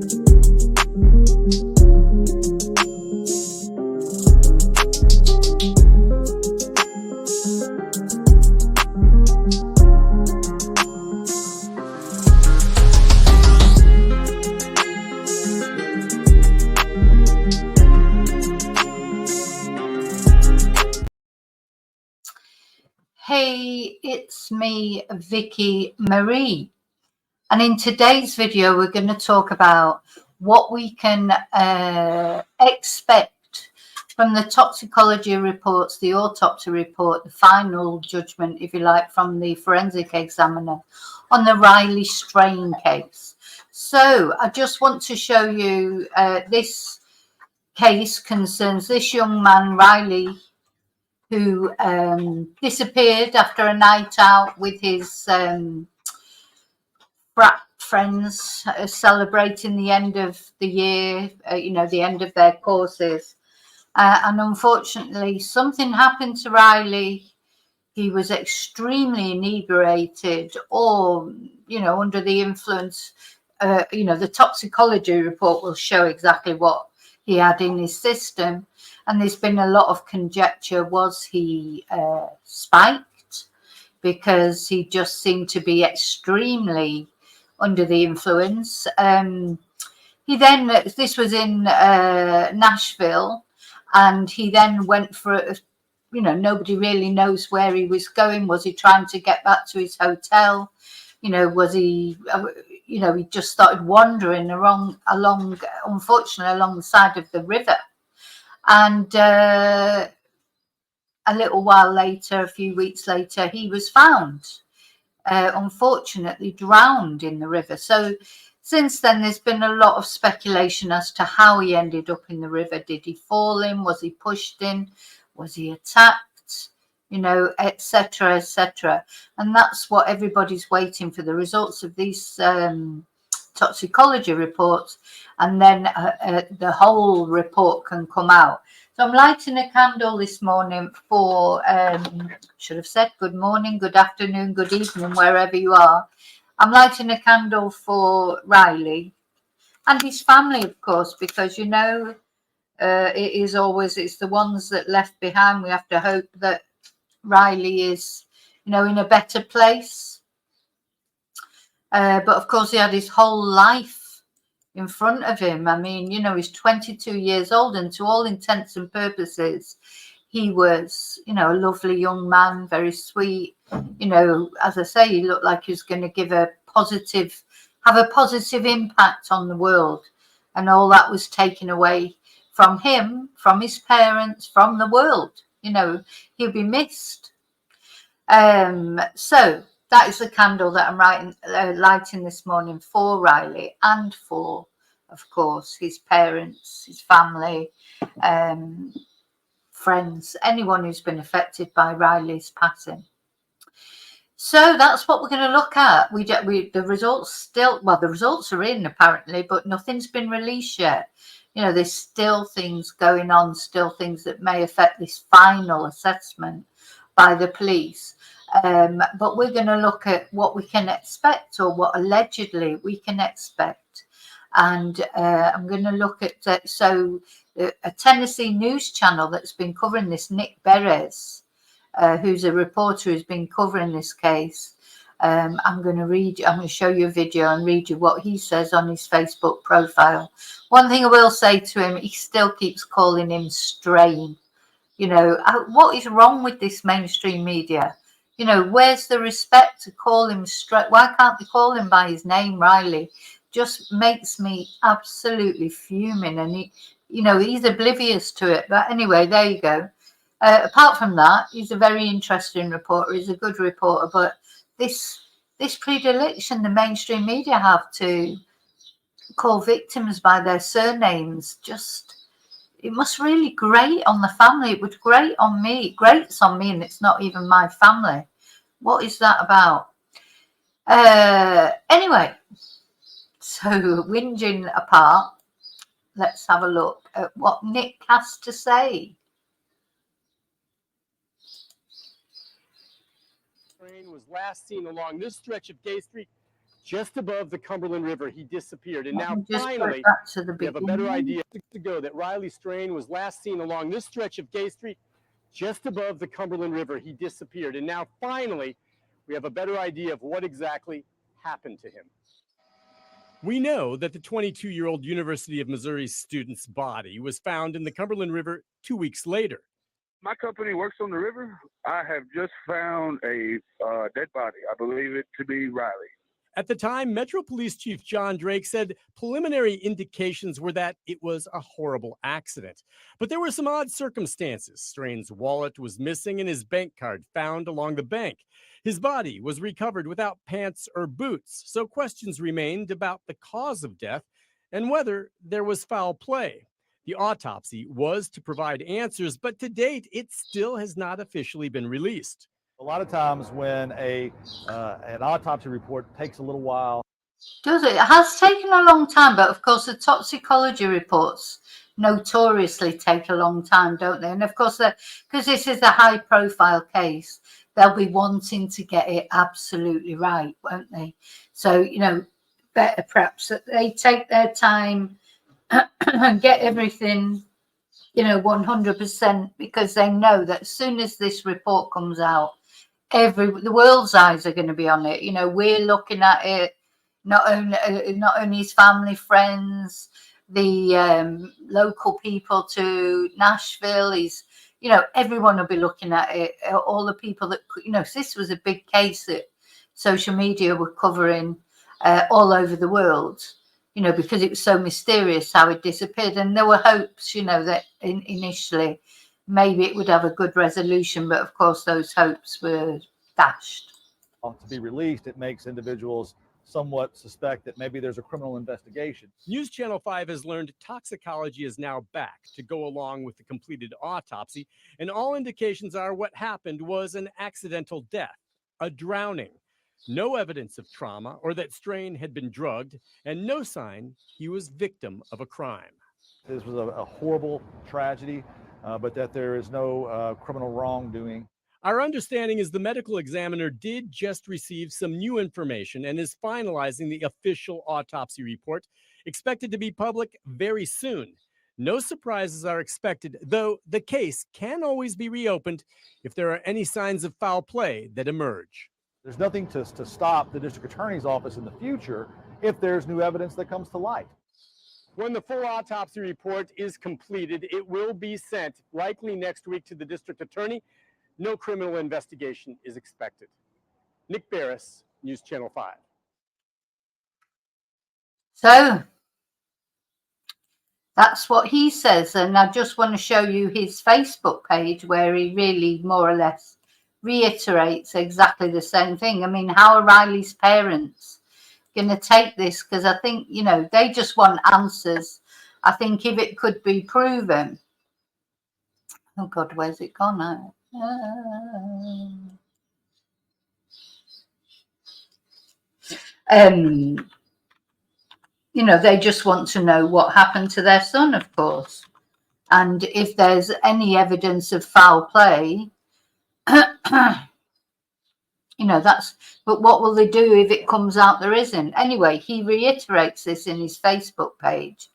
Hey, it's me, Vicki Marie, and in today's video we're going to talk about what we can expect from the toxicology reports, the autopsy report, the final judgment, if you like, from the forensic examiner on the Riley strain case. So I just want to show you this case concerns this young man, Riley, who disappeared after a night out with his frat friends, celebrating the end of the year, the end of their courses. And unfortunately, something happened to Riley. He was extremely inebriated or, under the influence. The toxicology report will show exactly what he had in his system. And there's been a lot of conjecture. Was he spiked? Because he just seemed to be extremely under the influence. He then, this was in Nashville, and he then went for, nobody really knows where he was going. Was he trying to get back to his hotel? Was he, he just started wandering along, unfortunately, along the side of the river. And a little while later, a few weeks later, he was found, unfortunately, drowned in the river. So since then, there's been a lot of speculation as to how he ended up in the river. Did he fall in? Was he pushed in? Was he attacked? Etc., etc. And that's what everybody's waiting for, the results of these toxicology reports, and then the whole report can come out. So I'm lighting a candle this morning for, should have said good morning, good afternoon, good evening, wherever you are. I'm lighting a candle for Riley and his family, of course, because, it is always, it's the ones that left behind. We have to hope that Riley is, in a better place. But of course, he had his whole life in front of him. I mean, he's 22 years old, and to all intents and purposes, he was, a lovely young man, very sweet. As I say, he looked like he was going to have a positive impact on the world, and all that was taken away from him, from his parents, from the world. He'll be missed. So that is the candle that I'm lighting this morning for Riley, and for, of course, his parents, his family, friends, anyone who's been affected by Riley's passing. So that's what we're going to look at. The results the results are in apparently, but nothing's been released yet. There's still things going on, still things that may affect this final assessment by the police. But we're going to look at what we can expect, or what allegedly we can expect. And I'm going to look at a Tennessee news channel that's been covering this, Nick Beres, who's a reporter who's been covering this case. I'm going to show you a video and read you what he says on his Facebook profile. One thing I will say to him, he still keeps calling him Strain. What is wrong with this mainstream media? Where's the respect to call him Strain? Why can't they call him by his name, Riley? Just makes me absolutely fuming. And he's oblivious to it. But anyway, there you go. Apart from that, he's a very interesting reporter. He's a good reporter. But this predilection the mainstream media have to call victims by their surnames, it must really grate on the family. It would grate on me. It grates on me, and it's not even my family. What is that about? Anyway, so whinging apart, let's have a look at what Nick has to say. Was last seen along this stretch of Gay Street just above the Cumberland River. He disappeared. And now just finally, back to the we have a better idea ago that Riley Strain was last seen along this stretch of Gay Street, just above the Cumberland River. He disappeared. And now finally, we have a better idea of what exactly happened to him. We know that the 22-year-old University of Missouri student's body was found in the Cumberland River 2 weeks later. My company works on the river. I have just found a dead body. I believe it to be Riley. At the time, Metro Police Chief John Drake said preliminary indications were that it was a horrible accident. But there were some odd circumstances. Strain's wallet was missing and his bank card found along the bank. His body was recovered without pants or boots, so questions remained about the cause of death and whether there was foul play. The autopsy was to provide answers, but to date, it still has not officially been released. A lot of times when an autopsy report takes a little while. Does it? It has taken a long time, but of course the toxicology reports notoriously take a long time, don't they? And of course, because this is a high-profile case, they'll be wanting to get it absolutely right, won't they? So, you know, better perhaps that they take their time and get everything, you know, 100%, because they know that as soon as this report comes out, the world's eyes are going to be on it. You know, we're looking at it, not only his family, friends, the local people to Nashville. You know, everyone will be looking at it. All the people that, you know, this was a big case that social media were covering all over the world, you know, because it was so mysterious how it disappeared. And there were hopes, you know, that initially maybe it would have a good resolution, but of course those hopes were dashed. To be released, it makes individuals somewhat suspect that maybe there's a criminal investigation. News Channel 5 has learned toxicology is now back to go along with the completed autopsy, and all indications are what happened was an accidental death, a drowning. No evidence of trauma or that Strain had been drugged, and no sign he was victim of a crime. This was a horrible tragedy, but that there is no criminal wrongdoing. Our understanding is the medical examiner did just receive some new information and is finalizing the official autopsy report, expected to be public very soon. No surprises are expected, though the case can always be reopened if there are any signs of foul play that emerge. There's nothing to stop the district attorney's office in the future if there's new evidence that comes to light. When the full autopsy report is completed, it will be sent likely next week to the district attorney. No criminal investigation is expected. Nick Barris, News Channel 5. So that's what he says. And I just want to show you his Facebook page where he really more or less reiterates exactly the same thing. I mean, how are Riley's parents going to take this? Because I think, you know, they just want answers. I think if it could be proven. Oh, God, where's it gone now? You know, they just want to know what happened to their son, of course. And if there's any evidence of foul play, you know, but what will they do if it comes out there isn't? Anyway, he reiterates this in his Facebook page.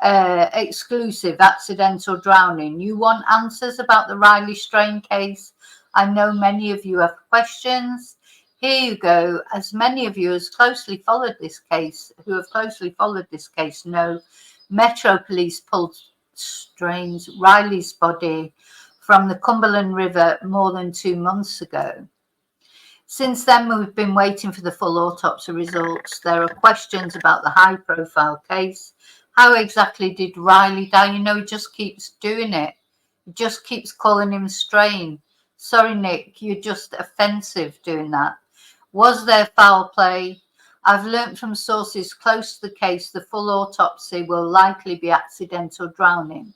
Exclusive accidental drowning. You want answers about the Riley Strain case? I know many of you have questions. Here you go. As many of you who have closely followed this case know, Metro Police pulled Strain's Riley's body from the Cumberland River more than 2 months ago. Since then, we've been waiting for the full autopsy results. There are questions about the high-profile case. How exactly did Riley die? You know, he just keeps doing it. He just keeps calling him Strain. Sorry, Nick, you're just offensive doing that. Was there foul play? I've learnt from sources close to the case the full autopsy will likely be accidental drowning.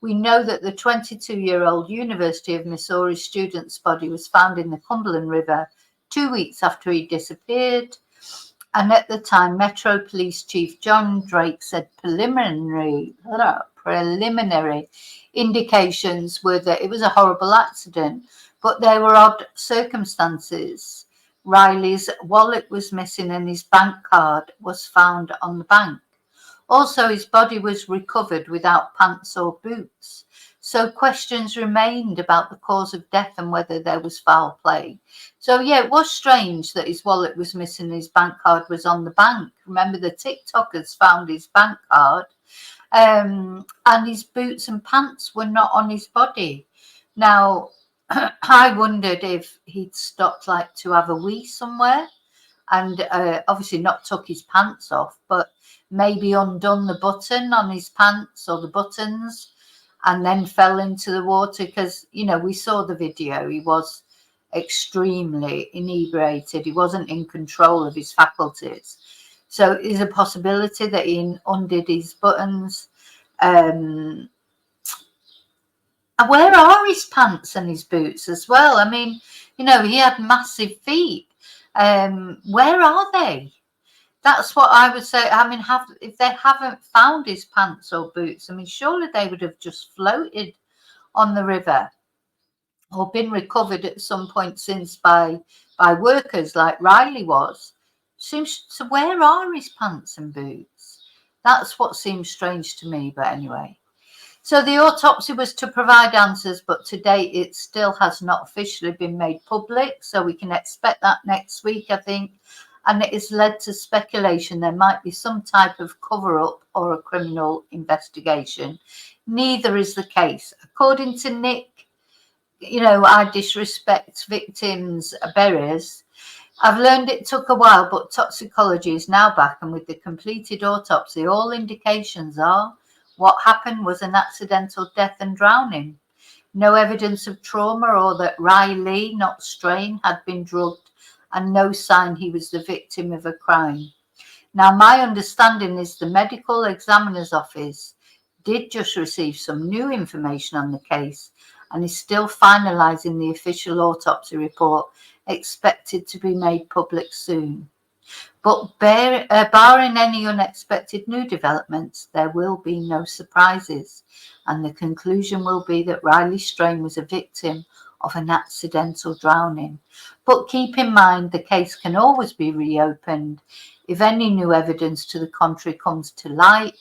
We know that the 22-year-old University of Missouri student's body was found in the Cumberland River 2 weeks after he disappeared. And at the time, Metro Police Chief John Drake said preliminary indications were that it was a horrible accident, but there were odd circumstances Riley's wallet was missing and his bank card was found on the bank. Also, his body was recovered without pants or boots. So questions remained about the cause of death and whether there was foul play. So yeah, it was strange that his wallet was missing and his bank card was on the bank. Remember, the TikTokers found his bank card, and his boots and pants were not on his body. Now, I wondered if he'd stopped like to have a wee somewhere and obviously not took his pants off, but maybe undone the button on his pants or the buttons and then fell into the water, because, you know, we saw the video. He was extremely inebriated. He wasn't in control of his faculties. So is a possibility that he undid his buttons. And where are his pants and his boots as well? I mean, you know, he had massive feet. Where are they? That's what I would say. I mean, if they haven't found his pants or boots, I mean, surely they would have just floated on the river or been recovered at some point since by workers like Riley was. Seems so. Where are his pants and boots? That's what seems strange to me. But anyway. So the autopsy was to provide answers, but to date it still has not officially been made public. So we can expect that next week, I think. And it has led to speculation there might be some type of cover-up or a criminal investigation. Neither is the case. According to Nick, you know, I disrespect victims' burials. I've learned it took a while, but toxicology is now back, and with the completed autopsy, all indications are what happened was an accidental death and drowning. No evidence of trauma or that Riley, not Strain, had been drugged, and no sign he was the victim of a crime. Now, my understanding is the medical examiner's office did just receive some new information on the case and is still finalising the official autopsy report, expected to be made public soon. But barring any unexpected new developments, there will be no surprises, and the conclusion will be that Riley Strain was a victim of an accidental drowning. But keep in mind, the case can always be reopened if any new evidence to the contrary comes to light.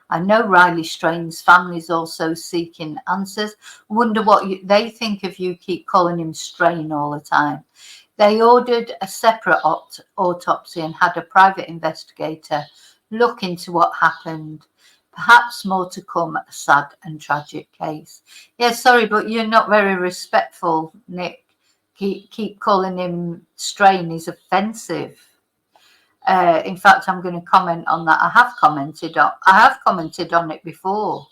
I know Riley Strain's family is also seeking answers. Wonder what they think of you keep calling him Strain all the time. They ordered a separate autopsy and had a private investigator look into what happened. Perhaps more to come, a sad and tragic case. Yeah, sorry, but you're not very respectful, Nick. Keep calling him Strain is offensive. In fact, I'm going to comment on that. I have commented on it before.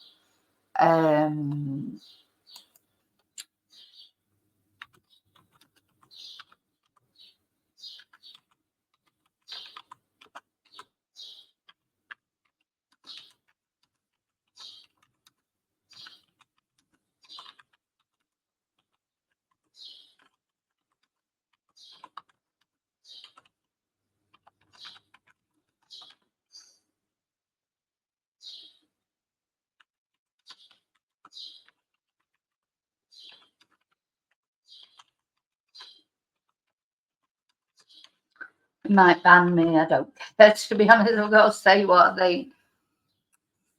Might ban me, I don't care. To be honest, I've got to say what they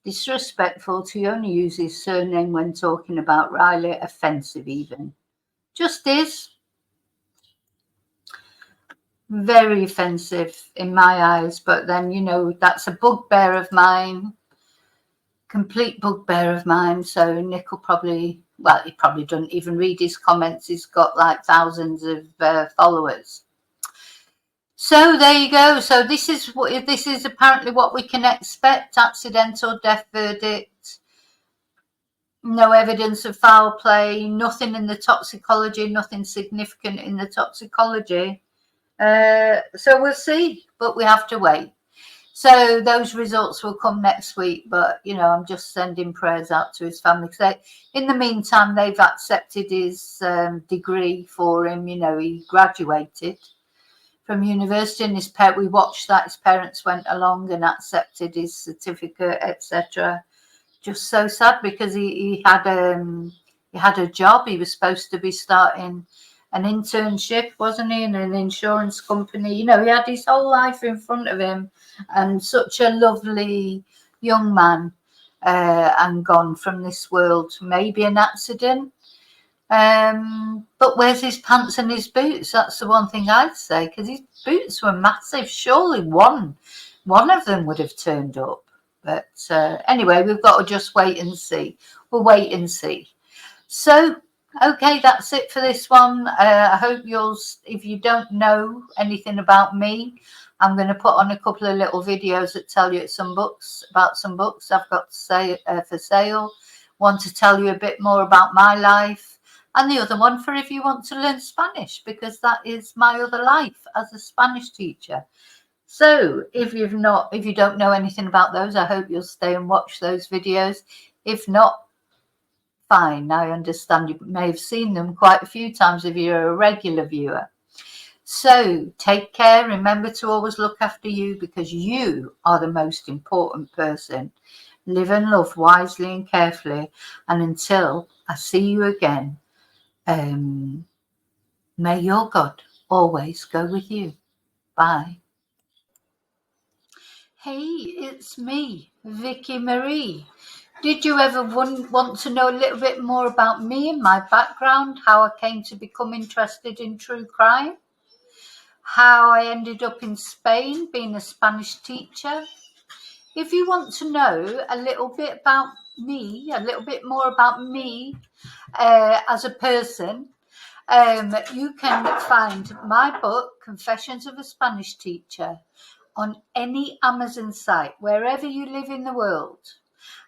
disrespectful to only use his surname when talking about Riley, offensive even. Just is. Very offensive in my eyes, but then, you know, that's a bugbear of mine, complete bugbear of mine. So Nick will probably, well, he probably doesn't even read his comments. He's got like thousands of followers. So there you go. So this is apparently what we can expect. Accidental death verdict. No evidence of foul play. Nothing in the toxicology. Nothing significant in the toxicology. So we'll see, but we have to wait. So those results will come next week. But, you know, I'm just sending prayers out to his family. So in the meantime, they've accepted his degree for him. You know, he graduated from university, and we watched that. His parents went along and accepted his certificate, etc. Just so sad, because he had a job. He was supposed to be starting an internship, wasn't he, in an insurance company. You know, he had his whole life in front of him, and such a lovely young man, and gone from this world. Maybe an accident. But where's his pants and his boots? That's the one thing I'd say, because his boots were massive. Surely one of them would have turned up. But anyway, we've got to just wait and see. We'll wait and see. So, okay, that's it for this one. I hope if you don't know anything about me, I'm going to put on a couple of little videos that tell you about some books I've got to say for sale. One to tell you a bit more about my life, and the other one for if you want to learn Spanish, because that is my other life as a Spanish teacher. So if you don't know anything about those, I hope you'll stay and watch those videos. If not, fine. I understand you may have seen them quite a few times if you're a regular viewer. So take care. Remember to always look after you, because you are the most important person. Live and love wisely and carefully. And until I see you again, may your God always go with you. Bye. Hey, it's me, Vicki Marie. Did you ever want to know a little bit more about me and my background, how I came to become interested in true crime, how I ended up in Spain being a Spanish teacher? If you want to know a little bit about me, a little bit more about me as a person, you can find my book, Confessions of a Spanish Teacher, on any Amazon site, wherever you live in the world.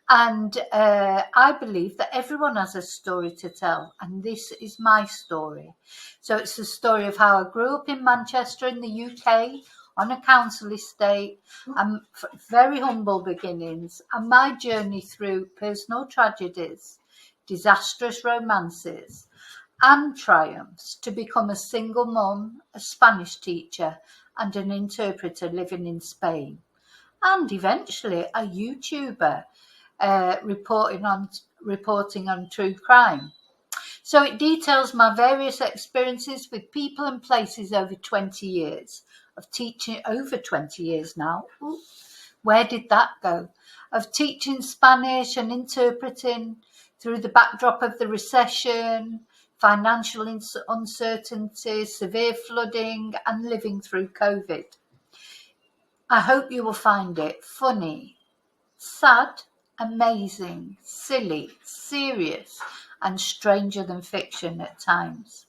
And I believe that everyone has a story to tell, and this is my story. So it's the story of how I grew up in Manchester in the UK on a council estate, and very humble beginnings, and my journey through personal tragedies, disastrous romances, and triumphs to become a single mum, a Spanish teacher, and an interpreter living in Spain, and eventually a YouTuber reporting on true crime. So it details my various experiences with people and places over 20 years of teaching, over 20 years now. Ooh, where did that go? Of teaching Spanish and interpreting through the backdrop of the recession, financial uncertainty, severe flooding, and living through COVID. I hope you will find it funny, sad, amazing, silly, serious, and stranger than fiction at times.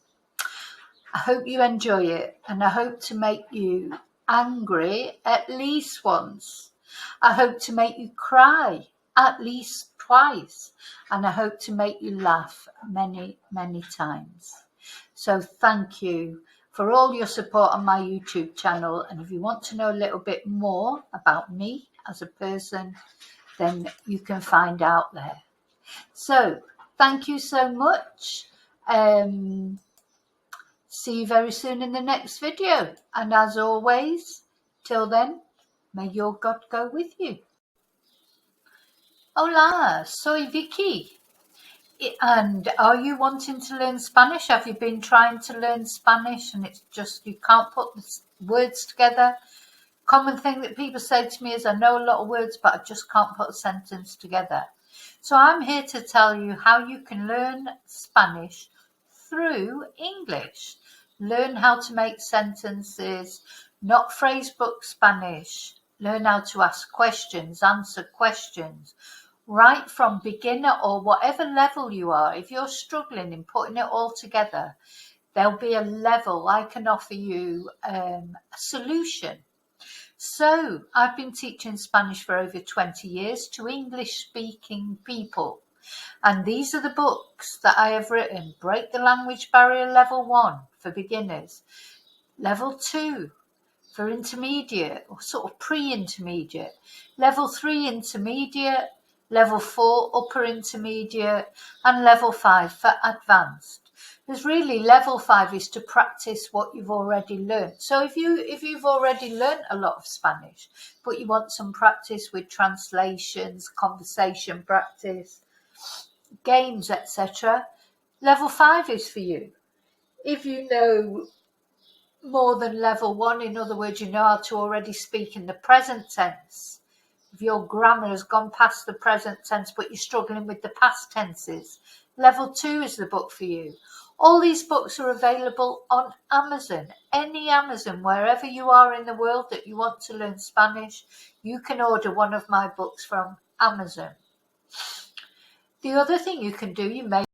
I hope you enjoy it, and I hope to make you angry at least once. I hope to make you cry at least twice, and I hope to make you laugh many, many times. So thank you for all your support on my YouTube channel, and if you want to know a little bit more about me as a person, then you can find out there. So thank you so much. See you very soon in the next video. And as always, till then, may your God go with you. Hola, soy Vicki. And are you wanting to learn Spanish? Have you been trying to learn Spanish and it's just you can't put the words together? Common thing that people say to me is, I know a lot of words, but I just can't put a sentence together. So I'm here to tell you how you can learn Spanish through English. Learn how to make sentences, not phrasebook Spanish. Learn how to ask questions, answer questions, right from beginner or whatever level you are. If you're struggling in putting it all together, there'll be a level I can offer you a solution. So I've been teaching Spanish for over 20 years to English-speaking people. And these are the books that I have written. Break the Language Barrier Level 1 for beginners. Level 2 for intermediate or sort of pre-intermediate. Level 3 intermediate. Level 4 upper intermediate. And level 5 for advanced. Because really level 5 is to practice what you've already learned. So if you've already learned a lot of Spanish, but you want some practice with translations, conversation practice, games, etc., level 5 is for you. if you know more than level 1, in other words, you know how to already speak in the present tense. If your grammar has gone past the present tense, but you're struggling with the past tenses, level 2 is the book for you. All these books are available on Amazon. Any Amazon, wherever you are in the world that you want to learn Spanish, you can order one of my books from Amazon. The other thing you can do, you may